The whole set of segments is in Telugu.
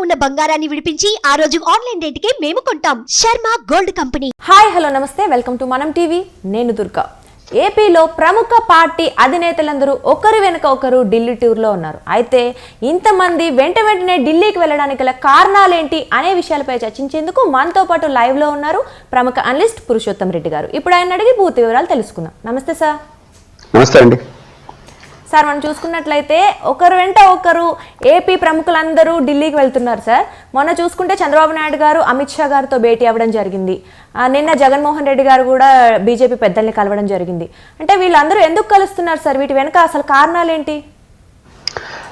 ఉన్న బంగారాన్ని విడిపించి ఆ రోజు ఆన్లైన్ రేటుకే మేము కొంటాం. Sharma gold company. Hi hello నమస్తే, వెల్కమ్ టు మనం టీవీ. నేను దుర్గా. ఏపీలో ప్రముఖ పార్టీ అధినేతలందరూ ఒకరి వెనుక ఒకరు ఢిల్లీ టూర్లో ఉన్నారు. అయితే ఇంతమంది వెంటనే ఢిల్లీకి వెళ్ళడానికి గల కారణాలేంటి అనే విషయాలపై చర్చించేందుకు మనతో పాటు లైవ్లో ఉన్నారు ప్రముఖ అనలిస్ట్ పురుషోత్తం రెడ్డి గారు. ఇప్పుడు ఆయన అడిగి పూర్తి వివరాలు తెలుసుకుందాం. నమస్తే సార్. నమస్తే అండి. సార్, మనం చూసుకున్నట్లయితే ఒకరు వెంట ఒకరు ఏపీ ప్రముఖులందరూ ఢిల్లీకి వెళ్తున్నారు సార్. మొన్న చూసుకుంటే చంద్రబాబు నాయుడు గారు అమిత్ షా గారితో భేటీ అవ్వడం జరిగింది. నిన్న జగన్మోహన్ రెడ్డి గారు కూడా బీజేపీ పెద్దల్ని కలవడం జరిగింది. అంటే వీళ్ళందరూ ఎందుకు కలుస్తున్నారు సార్? వీటి వెనుక అసలు కారణాలు ఏంటి?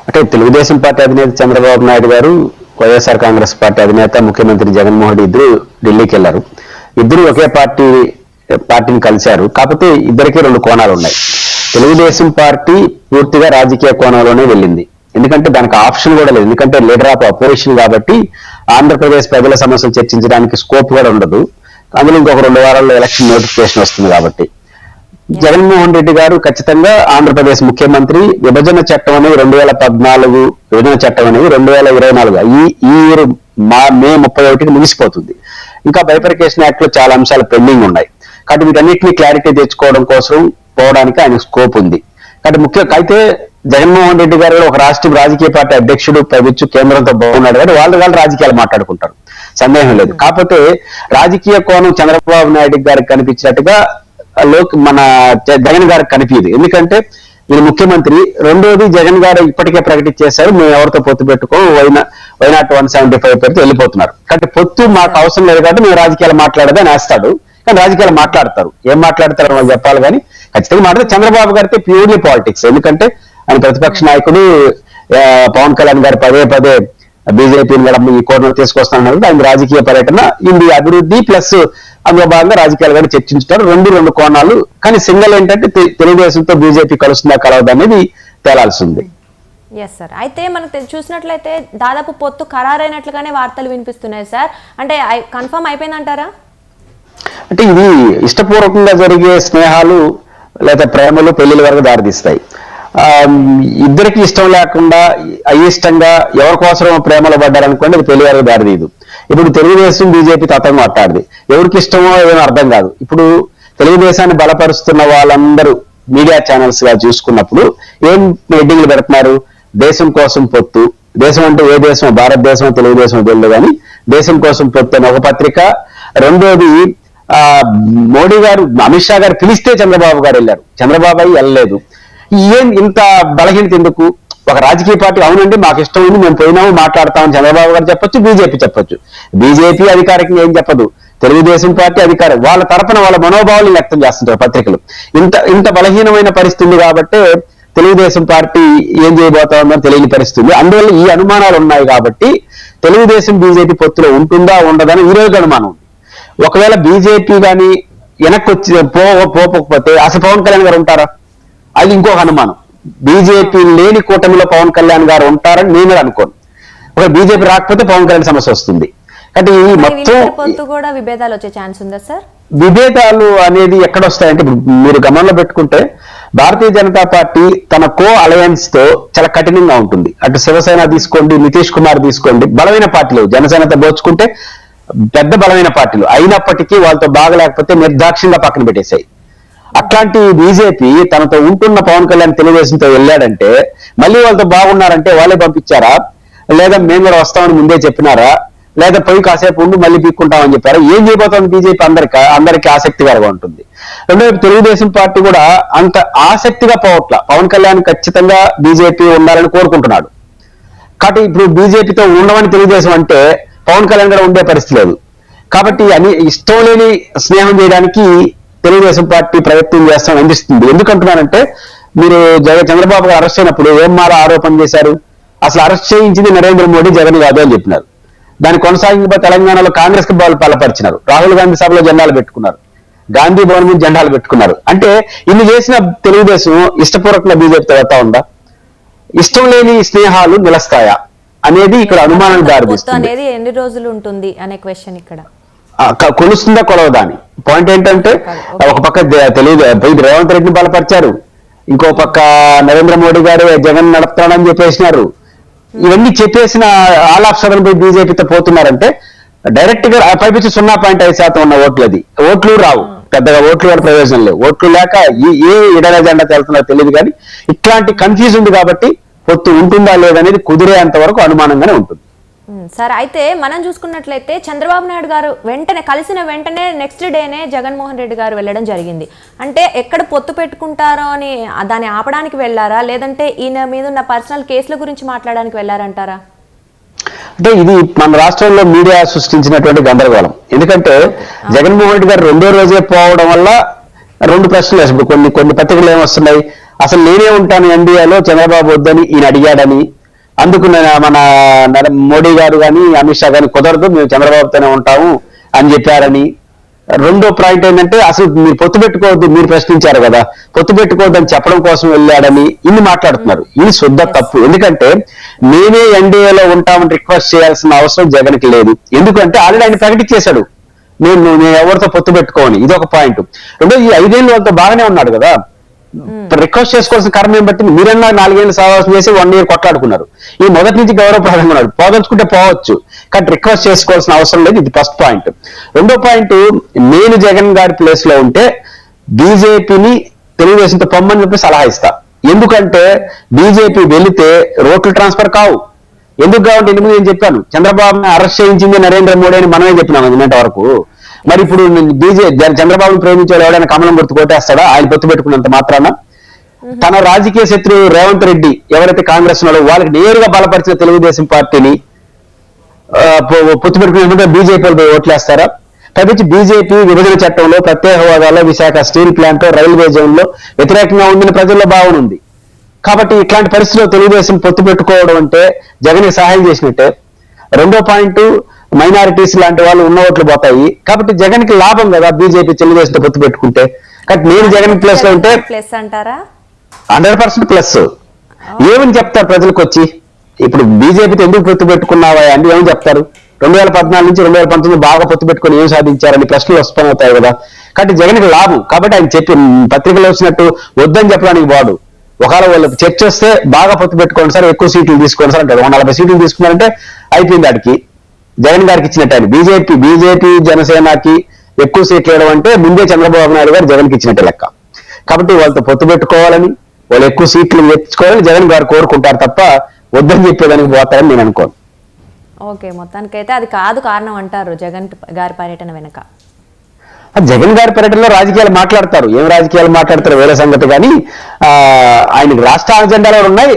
అంటే తెలుగుదేశం పార్టీ అధినేత చంద్రబాబు నాయుడు గారు, వైఎస్ఆర్ కాంగ్రెస్ పార్టీ అధినేత ముఖ్యమంత్రి జగన్మోహన్ రెడ్డి ఇద్దరు ఢిల్లీకి వెళ్లారు. ఇద్దరు ఒకే పార్టీని కలిశారు. కాకపోతే ఇద్దరికి రెండు కోణాలు ఉన్నాయి. తెలుగుదేశం పార్టీ పూర్తిగా రాజకీయ కోణంలోనే వెళ్ళింది. ఎందుకంటే దానికి ఆప్షన్ కూడా లేదు. ఎందుకంటే లీడర్ ఆఫ్ అపోజిషన్ కాబట్టి ఆంధ్రప్రదేశ్ ప్రజల సమస్యలు చర్చించడానికి స్కోప్ కూడా ఉండదు. అందులో ఇంకొక 2 వారాల్లో ఎలక్షన్ నోటిఫికేషన్ వస్తుంది కాబట్టి జగన్మోహన్ రెడ్డి గారు ఖచ్చితంగా ఆంధ్రప్రదేశ్ ముఖ్యమంత్రి విభజన చట్టం అనేది 2014 విభజన చట్టం అనేది 2024 ఈ ఇయర్ మే 31కి ముగిసిపోతుంది. ఇంకా బైఫర్కేషన్ యాక్ట్ లో చాలా అంశాలు పెండింగ్ ఉన్నాయి. కాబట్టి వీటన్నిటిని క్లారిటీ తెచ్చుకోవడం కోసం పోవడానికి ఆయన స్కోప్ ఉంది. కాబట్టి అయితే జగన్మోహన్ రెడ్డి గారు ఒక రాజకీయ పార్టీ అధ్యక్షుడు పైవచ్చు కేంద్రంతో బాగున్నాడు కాబట్టి వాళ్ళు రాజకీయాలు మాట్లాడుకుంటారు, సందేహం లేదు. కాకపోతే రాజకీయ కోణం చంద్రబాబు నాయుడు గారికి కనిపించినట్టుగా మన జగన్ గారికి కనిపించదు. ఎందుకంటే వీళ్ళు ముఖ్యమంత్రి. రెండోది, జగన్ గారు ఇప్పటికే ప్రకటించేశారు, మేము ఎవరితో పొత్తు పెట్టుకో వైనాట్ 175 పెడితే వెళ్ళిపోతున్నారు. కాబట్టి పొత్తు మాకు అవసరం లేదు కాబట్టి మేము రాజకీయాలు మాట్లాడదని వేస్తాడు. కానీ రాజకీయాలు మాట్లాడతారు. ఏం మాట్లాడతారో మనం చెప్పాలి. కానీ ఖచ్చితంగా మాట్లాడితే చంద్రబాబు గారితో ప్యూర్లీ పాలిటిక్స్. ఎందుకంటే ఆయన ప్రతిపక్ష నాయకుడు. పవన్ కళ్యాణ్ గారు పదే బీజేపీని కూడా ఈ కోణంలో తీసుకొస్తానన్నారు. ఆయన రాజకీయ పర్యటన ఇండియా అభివృద్ధి ప్లస్ అందులో భాగంగా రాజకీయాలు కూడా చర్చించుతారు. రెండు కోణాలు. కానీ సింగల్ ఏంటంటే తెలుగుదేశంతో బీజేపీ కలుస్తుందా కలవదా అనేది తేలాల్సి ఉంది. Yes sir. అయితే మనకు చూసినట్లయితే దాదాపు పొత్తు ఖరారైనట్లుగానే వార్తలు వినిపిస్తున్నాయి సార్. అంటే కన్ఫర్మ్ అయిపోయిందంటారా? అంటే ఇది ఇష్టపూర్వకంగా జరిగే స్నేహాలు లేదా ప్రేమలు పెళ్లిల వరకు దారితీస్తాయి. ఇద్దరికి ఇష్టం లేకుండా అయిష్టంగా ఎవరి కోసం ప్రేమలో పడ్డారనుకోండి, అది పెళ్లి వరకు దారితీయదు. ఇప్పుడు తెలుగుదేశం బీజేపీ తత్వం మాట్లాడింది. ఎవరికి ఇష్టమో ఏమో అర్థం కాదు. ఇప్పుడు తెలుగుదేశాన్ని బలపరుస్తున్న వాళ్ళందరూ మీడియా ఛానల్స్ గా చూసుకున్నప్పుడు ఏం హెడ్డింగ్లు పెడుతున్నారు? దేశం కోసం పొత్తు. దేశం అంటే ఏ దేశం? భారతదేశం, తెలుగుదేశం తెలియదు కానీ దేశం కోసం పొత్తు అని ఒక పత్రిక. రెండోది, మోడీ గారు అమిత్ షా గారు పిలిస్తే చంద్రబాబు గారు వెళ్ళారు, చంద్రబాబు అయ్యి వెళ్ళలేదు. ఏం ఇంత బలహీనత ఎందుకు? ఒక రాజకీయ పార్టీ అవునండి మాకు ఇష్టం ఉంది, మేము పోయినాము మాట్లాడతామని చంద్రబాబు గారు చెప్పొచ్చు, బీజేపీ చెప్పొచ్చు. బీజేపీ అధికారికంగా ఏం చెప్పదు, తెలుగుదేశం పార్టీ అధికారం వాళ్ళ తరపున వాళ్ళ మనోభావాలను వ్యక్తం చేస్తుంటారు పత్రికలు. ఇంత బలహీనమైన పరిస్థితి కాబట్టి తెలుగుదేశం పార్టీ ఏం చేయబోతామో తెలియని పరిస్థితి. అందువల్ల ఈ అనుమానాలు ఉన్నాయి. కాబట్టి తెలుగుదేశం బీజేపీ పొత్తులో ఉంటుందా ఉండదని ఈరోజు అనుమానం. ఒకవేళ బీజేపీ కానీ వెనక్కి వచ్చి పోకపోతే అసలు పవన్ కళ్యాణ్ గారు ఉంటారా? అది ఇంకొక అనుమానం. బీజేపీ లేని కూటమిలో పవన్ కళ్యాణ్ గారు ఉంటారని నేను అనుకోను. ఒక బీజేపీ రాకపోతే పవన్ కళ్యాణ్ సమస్య వస్తుంది. కాబట్టి ఈ మొత్తం కూడా విభేదాలు వచ్చే ఛాన్స్ ఉందా సార్? విభేదాలు అనేది ఎక్కడ వస్తాయంటే, మీరు గమనంలో పెట్టుకుంటే భారతీయ జనతా పార్టీ తన కో అలయన్స్ తో చాలా కఠినంగా ఉంటుంది. అటు శివసేన తీసుకోండి, నితీష్ కుమార్ తీసుకోండి, బలమైన పార్టీలు. జనసేనతో పోల్చుకుంటే పెద్ద బలమైన పార్టీలు అయినప్పటికీ వాళ్ళతో బాగలేకపోతే నిర్దాక్షిణ్యంగా పక్కన పెట్టేశాయి. అట్లాంటి బీజేపీ తనతో ఉంటున్న పవన్ కళ్యాణ్ తెలుగుదేశంతో వెళ్ళాడంటే మళ్ళీ వాళ్ళతో బాగున్నారంటే వాళ్ళే పంపించారా, లేదా మేము కూడా వస్తామని ముందే చెప్పినారా, లేదా పోయి కాసేపు ఉండి మళ్ళీ పీక్కుంటామని చెప్పారా? ఏం చేయబోతోంది బీజేపీ? అందరికీ ఆసక్తికరంగా ఉంటుంది. రెండోది, తెలుగుదేశం పార్టీ కూడా అంత ఆసక్తిగా పోవట్ల. పవన్ కళ్యాణ్ ఖచ్చితంగా బీజేపీ ఉండాలని కోరుకుంటున్నాడు. కాబట్టి ఇప్పుడు బీజేపీతో ఉండమని తెలుగుదేశం అంటే పవన్ కళ్యాణ్ కూడా ఉండే పరిస్థితి లేదు. కాబట్టి ఇష్టం లేని స్నేహం చేయడానికి తెలుగుదేశం పార్టీ ప్రయత్నం చేస్తామని అందిస్తుంది. ఎందుకంటున్నానంటే, మీరు చంద్రబాబు గారు అరెస్ట్ అయినప్పుడు ఏం ఆరోపణ చేశారు? అసలు అరెస్ట్ చేయించింది నరేంద్ర మోడీ, జగన్ కాదు అని చెప్పినారు. దాన్ని కొనసాగింపు తెలంగాణలో కాంగ్రెస్ కి బలపరిచినారు. రాహుల్ గాంధీ సభలో జెండాలు పెట్టుకున్నారు, గాంధీ భవన్ మీద జెండాలు పెట్టుకున్నారు. అంటే ఇన్ని చేసిన తెలుగుదేశం ఇష్టపూర్వకంగా బీజేపీతో వస్తా ఉందా? ఇష్టం లేని స్నేహాలు నిలుస్తాయా అనేది ఇక్కడ అనుమానం దారితీస్తుంది. ఎన్ని రోజులు ఉంటుంది అనే క్వశ్చన్ ఇక్కడ కొలుస్తుందా కొలవదా అని పాయింట్ ఏంటంటే, ఒక పక్క రేవంత్ రెడ్డిని బలపరిచారు, ఇంకో పక్క నరేంద్ర మోడీ గారు జగన్ నడుపుతాడని చెప్పేసినారు. ఇవన్నీ చెప్పేసిన ఆల్ ఆఫ్ సడన్ పోయి బీజేపీతో పోతున్నారంటే డైరెక్ట్ గా పైపించి 0.5% ఉన్న ఓట్లది ఓట్లు రావు, పెద్దగా ఓట్లు కూడా ప్రయోజనం లేవు. ఓట్లు లేక ఏ ఇడల జెండా తెలుతున్నారో తెలియదు, కానీ ఇట్లాంటి కన్ఫ్యూజ్ ఉంది కాబట్టి పొత్తు ఉంటుందా లేదనేది కుదిరేంత వరకు అనుమానంగానే ఉంటుంది. సరే, అయితే మనం చూసుకున్నట్లయితే చంద్రబాబు నాయుడు గారు కలిసిన వెంటనే నెక్స్ట్ డేనే జగన్మోహన్ రెడ్డి గారు వెళ్ళడం జరిగింది. అంటే ఎక్కడ పొత్తు పెట్టుకుంటారో అని దాన్ని ఆపడానికి వెళ్ళారా, లేదంటే ఈయన మీద ఉన్న పర్సనల్ కేసుల గురించి మాట్లాడడానికి వెళ్ళారంటారా? అంటే ఇది మన రాష్ట్రంలో మీడియా సృష్టించినటువంటి గందరగోళం. ఎందుకంటే జగన్మోహన్ రెడ్డి గారు రెండో రోజే పోవడం వల్ల రెండు ప్రశ్నలు వేసి కొన్ని పత్రికలు ఏమొస్తున్నాయి, అసలు నేనే ఉంటాను ఎన్డీఏలో, చంద్రబాబు వద్దని ఈయన అడిగాడని, అందుకు మన మోడీ గారు కానీ అమిత్ షా కానీ కుదరదు, మేము చంద్రబాబుతోనే ఉంటాము అని చెప్పారని. రెండో పాయింట్ ఏంటంటే అసలు మీరు పొత్తు పెట్టుకోవద్దు, మీరు ప్రశ్నించారు కదా, పొత్తు పెట్టుకోవద్దని చెప్పడం కోసం వెళ్ళాడని ఇన్ని మాట్లాడుతున్నారు. ఇది శుద్ధ తప్పు. ఎందుకంటే నేనే ఎన్డీఏలో ఉంటామని రిక్వెస్ట్ చేయాల్సిన అవసరం జగన్కి లేదు. ఎందుకంటే ఆల్రెడీ ఆయన ప్రకటించేశాడు నేను ఎవరితో పొత్తు పెట్టుకోని. ఇది ఒక పాయింట్. రెండో, ఈ 5 ఏళ్ళు వాళ్ళతో బాగానే ఉన్నాడు కదా, రిక్వెస్ట్ చేసుకోవాల్సిన కారణం ఏం పట్టింది? మీరన్నా 4 ఏళ్ళు సహవాసం చేసి 1 year కొట్లాడుకున్నారు. ఈ మొదటి నుంచి గౌరవప్రదంగా ఉన్నాడు, పోదలుచుకుంటే పోవచ్చు, కానీ రిక్వెస్ట్ చేసుకోవాల్సిన అవసరం లేదు. ఇది ఫస్ట్ పాయింట్. రెండో పాయింట్, నేను జగన్ గారి ప్లేస్ లో ఉంటే బీజేపీని తెలుగుదేశంతో పొమ్మని చెప్పి సలహా ఇస్తా. ఎందుకంటే బీజేపీ వెళితే రోడ్లు ట్రాన్స్ఫర్ కావు. ఎందుకు కావాలంటే ఎందుకు నేను చెప్పాను, చంద్రబాబుని అరెస్ట్ చేయించింది నరేంద్ర మోడీ అని మనమే చెప్పినాం నిన్నటి వరకు. మరి ఇప్పుడు చంద్రబాబును ప్రేమించే ఎవడైనా కమలం గుర్తు కొట్టేస్తాడా? ఆయన పొత్తు పెట్టుకున్నంత మాత్రాన తన రాజకీయ శత్రువు రేవంత్ రెడ్డి ఎవరైతే కాంగ్రెస్ ఉన్నాడో వాళ్ళకి నేరుగా బలపరిచిన తెలుగుదేశం పార్టీని పొత్తు పెట్టుకునే బీజేపీ ఓట్లేస్తారా? పైపించి బీజేపీ విభజన చట్టంలో, ప్రత్యేక హోదాలో, Visakha steel plant, railway zone లో వ్యతిరేకంగా ఉందని ప్రజల్లో భావన ఉంది. కాబట్టి ఇట్లాంటి పరిస్థితుల్లో తెలుగుదేశం పొత్తు పెట్టుకోవడం అంటే జగన్ సహాయం చేసినట్టే. రెండో పాయింట్, మైనారిటీస్ లాంటి వాళ్ళు ఉన్న ఓట్లు పోతాయి. కాబట్టి జగన్ కి లాభం కదా బీజేపీ తెలుగుదేశంతో పొత్తు పెట్టుకుంటే. కాబట్టి నేను జగన్ ప్లేస్ లో ఉంటే ప్లస్ అంటారా? 100% ప్లస్. ఏమని చెప్తారు ప్రజలకు వచ్చి? ఇప్పుడు బీజేపీతో ఎందుకు పొత్తు పెట్టుకున్నావా అని ఏమని చెప్తారు? 2014 నుంచి 2019 బాగా పొత్తు పెట్టుకుని ఏం సాధించారని ప్రశ్నలు వస్తాయి కదా. కాబట్టి జగన్కి లాభం. కాబట్టి ఆయన చెప్పి పత్రికలో వచ్చినట్టు వద్దని చెప్పడానికి వాడు, ఒకవేళ వాళ్ళకి చర్చ వస్తే బాగా పొత్తు పెట్టుకోండి సార్, ఎక్కువ సీట్లు తీసుకోండి సార్ అంటారు. 40 సీట్లు తీసుకున్నారంటే అయిపోయింది. ఆడికి జగన్ గారికి ఇచ్చినట్టు. ఆయన బీజేపీ జనసేనకి ఎక్కువ సీట్లు వేయడం అంటే ముందే చంద్రబాబు నాయుడు గారు జగన్కి ఇచ్చినట్టు లెక్క. కాబట్టి వాళ్ళతో పొత్తు పెట్టుకోవాలని, వాళ్ళు ఎక్కువ సీట్లు తెచ్చుకోవాలని జగన్ గారు కోరుకుంటారు తప్ప వద్దని చెప్పేదానికి పోతారని నేను అనుకోను. ఓకే, మొత్తానికైతే అది కాదు కారణం అంటారు జగన్ గారి పర్యటన వెనక. జగన్ గారి పర్యటనలో రాజకీయాలు మాట్లాడతారు, ఏం రాజకీయాలు మాట్లాడతారు వేరే సంగతి. కానీ ఆయనకు రాష్ట్ర అజెండాలో ఉన్నాయి.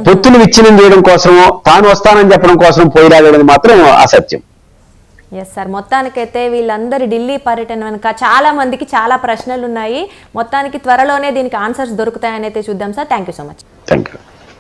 పొత్తులు విచ్ఛిన్నం చేయడం కోసమో తాను వస్తానని చెప్పడం కోసం పోయి రాగడం మాత్రం అసత్యం. ఎస్ సార్, మొత్తానికైతే వీళ్ళందరి ఢిల్లీ పర్యటన వెనుక చాలా మందికి చాలా ప్రశ్నలు ఉన్నాయి. మొత్తానికి త్వరలోనే దీనికి ఆన్సర్స్ దొరుకుతాయని అయితే చూద్దాం sir. Thank you so much. Thank you.